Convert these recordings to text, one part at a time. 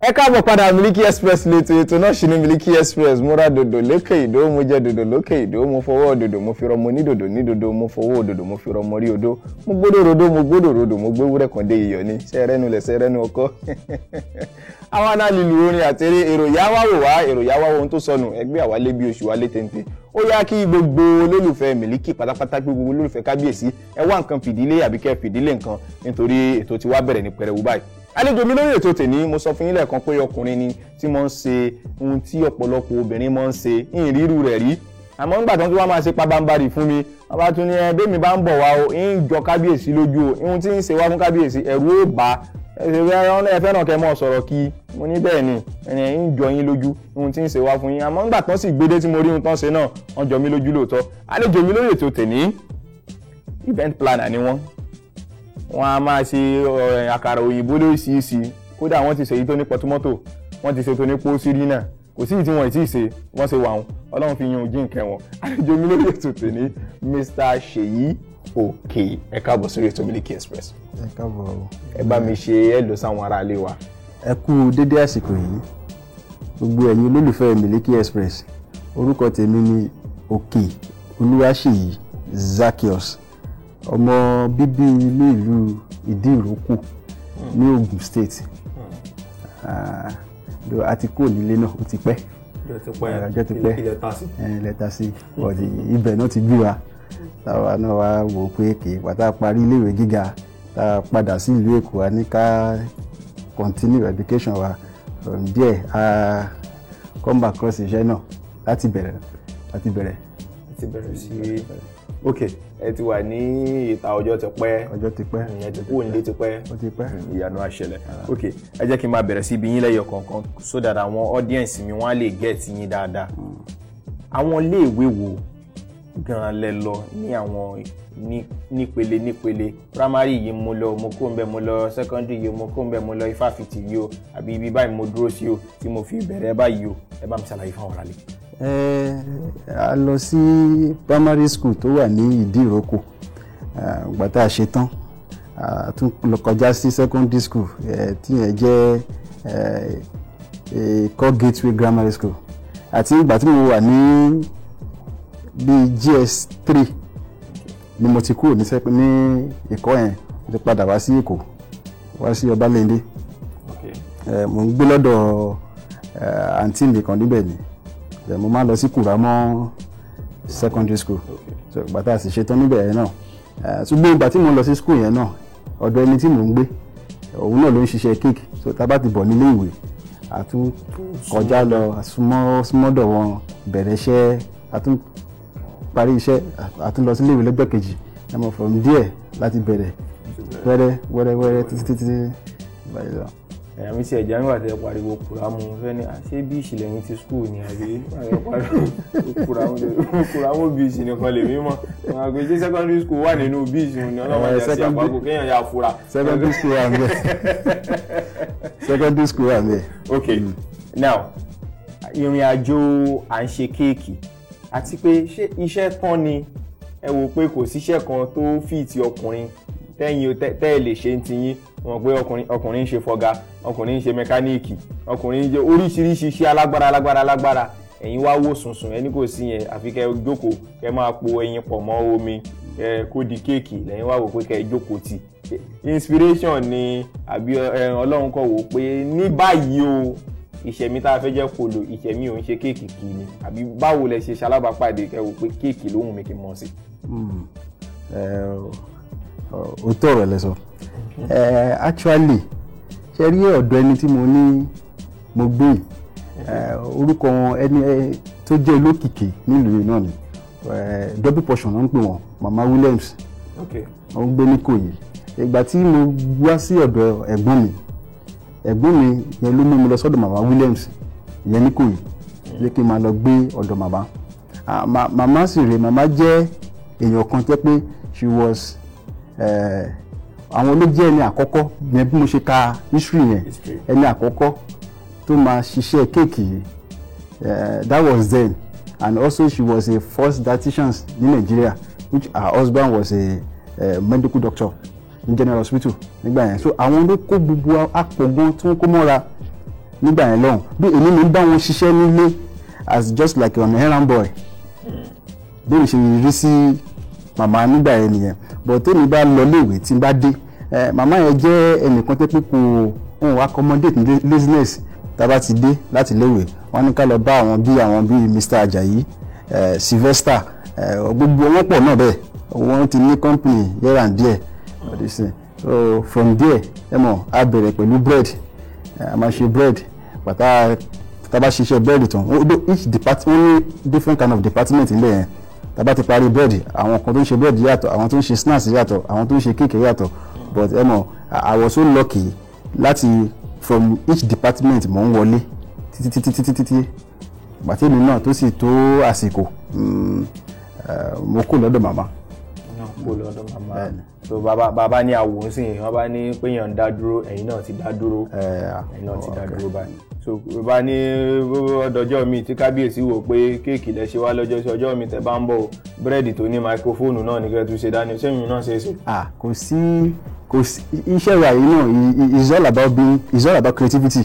ẹ káàbọ̀ padà Miliki Express lẹ́tọ̀ ètò náà ṣì ní Miliki Express mo ra dòdò lókè ìdó mo jẹ dòdò lókè ìdó mo fọwọ́ dòdò mo fi rọmọ ní dòdò ní dòdò mo fọwọ́ dòdò mo fi rọmọ rí odó mo gbódò rodó mo gbódò rodò mo gbéwúrẹ́ kan dé iyọ̀ ní sẹ́rẹ́nu lẹ̀ sẹ́rẹ́nu ọkọ́ àwọn anáàlìlú orin àtẹ̀rẹ́ èrò yá wá wò wá èrò yá wá wo ohun tó sọnù ẹgbẹ́ àwálé bí oṣù wálé téńté ó yá kí gbogbo olólùfẹ́ Miliki pátápátá gbogbo olólùfẹ́ kábíyèsí ẹ wá nǹkan fìdílé àbí kẹ́ fìdílé nǹkan nítorí ètò ti wá bẹ̀rẹ̀ ní pẹrẹwu báyìí àlejò mi lórí ètò tèmi mo sọ fún yín lẹ́ẹ̀kan pé ọkùnrin ni tí mo ń ṣe ohun tí ọ̀pọ̀lọpọ̀ obìnrin máa ń ṣe ìrírú rẹ̀ rí àmọ́ nígbà tó ń wá máa ṣe pabambarì fún mi wọ́n bá tún ní bẹ́ẹ̀ mi bá ń bọ̀ wá o ń jọ kábíyèsí lójú o ohun tí ń ṣe wá fún kábíyèsí ẹ̀rù ó bá ẹ fẹ́ràn kẹ́ mọ́ sọ̀rọ̀ kí mo ní bẹ́ẹ̀ ni ẹni ń jọ yín lójú ohun tí ń ṣe wá fún yín àmọ́ nígbà tán sì gbédé tí mo rí ohun tán ṣe náà wọ́n jọ mí lójú lóòótọ́ àlejò mi lórí ètò tèmi event planner ni wọ́n a máa ṣe àkàrà òyìnbó lóríṣiríṣi kódà wọ́n ti ṣe èyí tó ní pọtumọ́tò wọ́n ti ṣe tó ní pósírí náà kò sí ìtí wọn ìtí ṣe wọ́n ṣe wà wọn ọlọ́run fi yan ojú nǹkan wọn àlejò mi lórí ètò tèmi Mr. Ṣèyí Òkè ẹ káàbọ̀ sórí ètò Miliki Express. ẹ káàbọ̀ ẹ bá mi ṣe ẹ lọ sáwọn ará ilé wa. ẹ kú dédé àsìkò yìí gbogbo ẹ̀yin olólùfẹ́ Miliki Express orúkọ tèmi ni Òkè Olúwaṣèyí Zaccheaus ọmọ bíbí ilé ìlú Ìdí-ìrókò ní Ògùn State àti kúrò nílé náà ó ti pẹ́ ọjọ́ ti pẹ́ ilẹ̀ ta sí ibẹ̀ náà ti bí wa táwa náà wá wò ó pé kì í pàtà parí iléèwé gíga tá a padà sí ìlú Èkó a ní ká continue education wa from there a come back across iṣẹ́ náà láti bẹ̀rẹ̀ sí ok ẹ ti wà ní ìta ọjọ́ ti pẹ́ ìyẹn ti kúrò nílé ti pẹ́ ìyanu àṣẹlẹ̀ ok ẹ jẹ́ kí n máa bẹ̀rẹ̀ sí ibi yín lẹ́yọ̀ kọ̀ọ̀kan so that àwọn audience mi wọ́n á lè get yín dáadáa àwọn iléèwé wo gan-an lẹ lọ ní àwọn nípele primary yìí mo lọ mo kó ń bẹ mo lọ secondary yìí mo kó ń bẹ mo lọ ifáfitì yìí o àbí ibi báyìí mo dúró sí o tí mo fi bẹ̀rẹ̀ báyìí o ẹ bá mi ṣàlàyé fún àwọn ará lè. A lọ sí primary school tó wà ní Ìdí-ìrókò ìgbà tá a ṣe tán a tún lọ kọjá sí secondary school tí yẹn jẹ́ Core Gateway Grammar School àti ìgbà tí mo wà ní bíi GS3 ni mo ti kúrò ní Èkó yẹn mo ti padà wá sí Èkó wá sí Ọbalẹ́ndé mo ń gbé lọ́dọ̀ àǹtí mi kan níbẹ̀ ni mo máa lọ sí Kùrámọ́ secondary school so ìgbà tá a sì ṣetán níbẹ̀ yẹn náà ṣùgbọ́n ìgbà tí mo lọ sí school yẹn náà ọ̀dọ̀ ẹni tí mò ń gbé òun náà ló ń ṣiṣẹ́ cake so tá a bá ti bọ̀ nílé ìwé a tún kọjá lọ súnmọ́dọ̀ wọn bẹ̀rẹ̀ iṣẹ́ a tún parí iṣẹ́ a tún lọ sí ilé ìwé lọ́jọ́ kejì ẹ mọ̀ from there láti bẹ̀rẹ̀ wẹ́rẹ́ títí báyìí lọ. ẹ̀yà mi ti ẹ̀já nígbà tẹ́ pariwo Kùrámù fẹ́ ni àṣé bí ìṣìlẹ̀ yín ti skul ni àbí Kùrámù bí ìṣì nìkan lè mímọ́ àwọn àgbẹ̀ secondary school wà nínú bí ìṣì ní ọlọ́mọdé àti àpapọ̀ kéèyàn yà fura. secondary school wà mẹ́ secondary school wà mẹ́. ok now ìrìn àjò à ń ṣe kéèkì àti pé ṣé iṣẹ́ tán ni ẹ wò pé kò síṣẹ́ kan tó fìtì ọkùnrin tẹ́yìn tẹ́ lè ṣe ń tiyín wọn pé ọkùnrin ń ṣe fọga ọkùnrin ń ṣe mẹkáníìkì ọkùnrin ń ṣe oríṣiríṣi iṣẹ́ alágbára ẹ̀yin wá wò sùnsùn ẹni kò sí yẹn àfi kẹ́ jókòó kẹ́ máa po ẹyin pọ̀ mọ́ omi kó di kéèkì lẹ́yìn wá wò pé kẹ́ jókòó tì inspiration ni àbí Ọlọ́run kọ̀ wò pé ní báyìí o ìṣẹ̀mí tá a fẹ́ jẹ́ kó lò ìṣẹ̀mí òun ṣe kéèkì kì í ni àbí báwo lẹ ṣe ṣalábàápàdé kẹ́ wò pé kéèkì ló wù mí kí n mọ̀ sí. òótọ́ ọ̀rọ̀ lẹ sọ actually ṣe rí ọ̀dọ̀ ẹni tí mo ní mo gbé orúkọ wọn ẹni tó jẹ́ olókìkí nílùú náà ni double portion ló ń pè wọ́n Mama Williams wọ́n gbé ní Ìkòyí ìgbà tí mo wá sí ọ̀dọ̀ ẹ̀gbọ́n mi yẹn ló mú mi lọ sọ́dọ̀ Mama Williams yẹn ní Ìkòyí jẹ́ kí n máa lọ gbé ọ̀dọ̀ màmá màmá sì rè màmá jẹ́ èèyàn kan tẹ́ pé she was àwọn ló jẹ́ ẹni àkọ́kọ́ yẹn bí mo ṣe ka history yẹn ẹni àkọ́kọ́ tó máa ṣiṣẹ́ kéèkì yìí that was then and also she was a first dietitian ní Nigeria which her husband was a medical doctor in General Hospital nígbà yẹn so àwọn ló kó gbogbo àpògùn tí wọ́n kó mọ́ra nígbà yẹn lọ́hùn bí èmi ní bá wọn ṣiṣẹ́ nílé as just like an errand boy bí mi ṣe rí sí màmá nígbà yẹn nìyẹn but tèmi bá lọ léèwé tí n bá dé màmá yẹn jẹ́ ẹnìkan tó pé kò òun accommodate laziness tá a bá ti dé láti léèwé wọ́n ní ká lọ bá àwọn bíi Mr. Ajayi Sylvester gbogbo wọn pọ̀ náà bẹ́ẹ̀ wọ́n ti ní company here and there so from there ẹ mọ̀ a bẹ̀rẹ̀ pẹ̀lú bread a máa ṣe bread bàtà tá a bá ṣiṣẹ́ bread tán each department only different kind of department nílẹ̀ yẹn tá a bá ti parí bread àwọn kan tó ń ṣe bread yàtọ̀ àwọn tó ń ṣe snacks yàtọ̀ àwọn tó ń ṣe cake yàtọ̀ but ẹ mọ̀ I was so lucky láti from each department mò ń wọlé títí gbàtẹ́mi náà tó sì tó àsìkò mo kó lọ́dọ̀ màmá. kó lọ́dọ̀ màmá so bàbá ní àwòrán sí yìí wọ́n bá ní pé èèyàn ń dá dúró ẹ̀yin náà ti dá dúró báyìí so bàbá ní ọdọjọ́ mi tí kábíyèsí wò pé kéèkì lẹ ṣe wá lọ́jọ́ sí ọjọ́ mi tẹ́ bá ń bọ̀ búrẹ́dì tó ní máikrófóònù náà ní kẹ́ẹ̀ tún ṣe dání sẹ́yìn náà ṣe é ṣe. kò sí iṣẹ́ wa yìí náà is all about creativity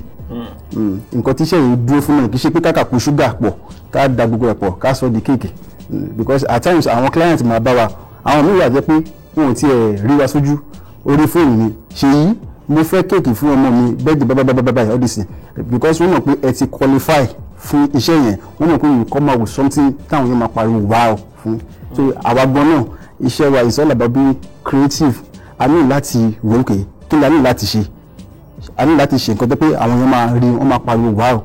nǹkan tí iṣẹ́ yìí dúró fún náà kì í ṣe pé ká kó ṣúgà pọ̀ ká da gbogbo ẹ̀ pọ̀ ká sọ di kéèkì because at times àwọn client máa bá wa àwọn míì wà jẹ́ pé wọn ò tiẹ̀ rí wa sójú orí fóònù ni ṣe yìí mo fẹ́ kéèkì fún ọmọ mi bẹ́ẹ̀dì bábábábá all this because wọ́n mọ̀ pé ẹ ti qualify fún iṣẹ́ yẹn wọ́n mọ̀ pé you come out with something táwọn yẹn máa pariwo wow fún so àwa gan náà iṣẹ́ wa is all about being creative a ní láti ròókè kí ni a ní láti ṣe a ní láti ṣe nǹkan tó pé àwọn yẹn máa rí wọ́n máa pariwo wow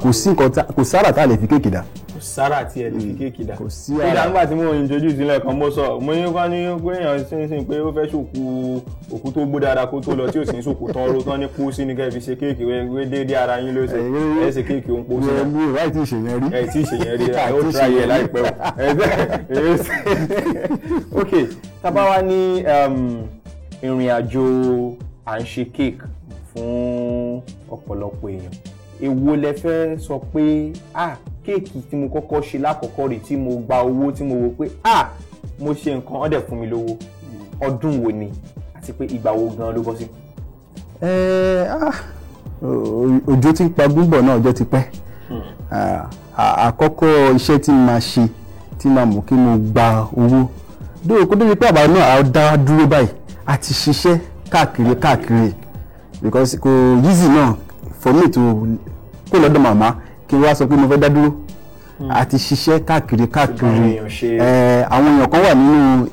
kò sára tá a lè fi kéèkì dá. sára tí ẹ lè fi kéèkì dá kò sí ara nígbà tí mo introduce sílẹ̀ kan mo sọ mo ní kán ní pé èèyàn sínsìn pé ó fẹ́ ṣòkú òkú tó gbó dáadáa kó tó lọ tí ò sì ń ṣòkú tán ro tán ní kú sí ní kẹ́ fi ṣe kéèkì wé déédéé ara yín ló ṣe ẹ ṣe kéèkì ó ń pọ̀ sí ẹ ẹ tí ì ṣèyẹn rí ẹ tí ì ṣèyẹn rí ẹ ó tra yẹ láìpẹ́ o ok tábà wá ní ìrìn àjò à ń ṣe kéèkì fún ọ̀pọ̀lọpọ̀ èèyàn èwo lẹ fẹ́ sọ pé kéèkì tí mo kọ́kọ́ ṣe lákọ̀ọ́kọ́ rẹ̀ tí mo gba owó tí mo wò pé mo ṣe nǹkan ó dẹ̀ fún mi lówó ọdún wo ni àti pé ìgbà wo gan ló bọ́ sí. òjò tí ń pa gúnbọ̀ náà ọjọ́ ti pẹ́ àkọ́kọ́ iṣẹ́ tí mo máa ṣe tí máa mú kí mo gba owó dóò kó débi pé àbá náà á dá dúró báyìí àti ṣiṣẹ́ káàkiri because kò easy náà for me to kó lọ́dọ̀ màmá kí n wá sọ pé mo fẹ́ dá dúró àti ṣiṣẹ́ káàkiri àwọn èèyàn kan wà nínú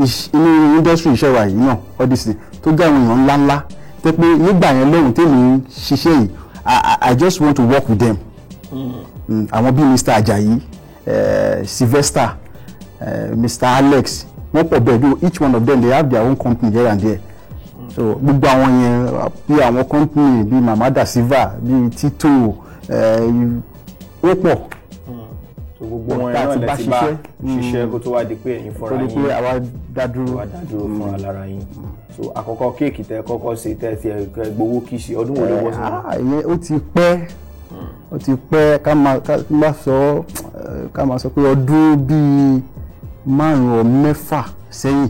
industry iṣẹ́ wa yìí náà odyssey tó jẹ́ àwọn èèyàn ńláńlá tó pé nígbà yẹn lóhùn tèmi ń ṣiṣẹ́ yìí I just want to work with them àwọn bíi Mr. Ajayi Sylvester Mr. Alex wọ́n pọ̀ bẹ́ẹ̀ bí each one of them they have their own company here and there so gbogbo àwọn yẹn bí àwọn company bíi Mama Da Silva bíi Tito ó pọ̀ so gbogbo wọn náà lè ti bá ṣiṣẹ́ kó tó wá di pé ẹ̀yin fúnra yín kó di pé àwa dá dúró fúnra lára yín so àkọ́kọ́ kéèkì tẹ́ kọ́kọ́ ṣe tẹ́ ti gbowó kì í ṣe ọdún wo ló wọ́ sí wọn. ìyẹn ó ti pẹ́ ká máa sọ pé ọdún bíi 5 or 6 sẹ́yìn.